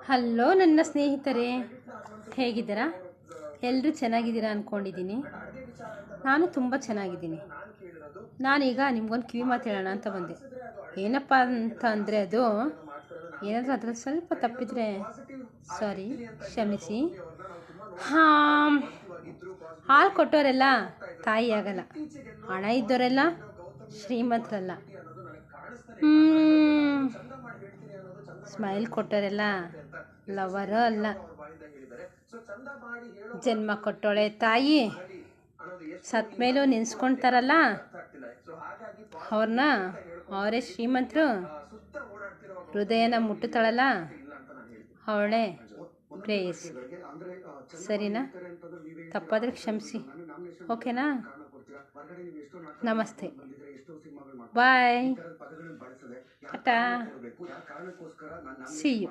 Hello ನನ್ನ ಸ್ನೇಹಿತರೆ, ಹೇಗಿದ್ದೀರಾ? ಎಲ್ಲರೂ ಚೆನ್ನಾಗಿದ್ದೀರಾ ಅಂದ್ಕೊಂಡಿದ್ದೀನಿ. ನಾನು ತುಂಬ ಚೆನ್ನಾಗಿದ್ದೀನಿ. ನಾನೀಗ ನಿಮ್ಗೊಂದು ಕಿವಿ ಮಾತು ಹೇಳೋಣ ಅಂತ ಬಂದೆ. ಏನಪ್ಪ ಅಂತ ಅಂದರೆ ಅದು ಏನಾದರೂ ಅದ್ರಲ್ಲಿ ಸ್ವಲ್ಪ ತಪ್ಪಿದರೆ ಸಾರಿ, ಕ್ಷಮಿಸಿ. ಹಾಲು ಕೊಟ್ಟವರೆಲ್ಲ ತಾಯಿ ಆಗಲ್ಲ, ಹಣ ಇದ್ದವರೆಲ್ಲ ಶ್ರೀಮಂತರಲ್ಲ, ಸ್ಮೈಲ್ ಕೊಟ್ಟವರೆಲ್ಲ ಲವರ್ ಅಲ್ಲ. ಜನ್ಮ ಕೊಟ್ಟೋಳೆ ತಾಯಿ ಸತ್ ಮೇಲೂ ನೆನೆಸ್ಕೊಳ್ತಾರಲ್ಲ, ಅವ್ರನ್ನ ಅವರೇ ಶ್ರೀಮಂತರು. ಹೃದಯನ ಮುಟ್ಟುತ್ತಾಳಲ್ಲ, ಅವಳೇ ಪ್ರೇಯಸಿ. ಸರಿನಾ? ತಪ್ಪಾದರೆ ಕ್ಷಮಿಸಿ, ಓಕೆನಾ? ನಮಸ್ತೆ, ಬಾಯ್, ಟಾಟಾ, ಸಿ ಯು.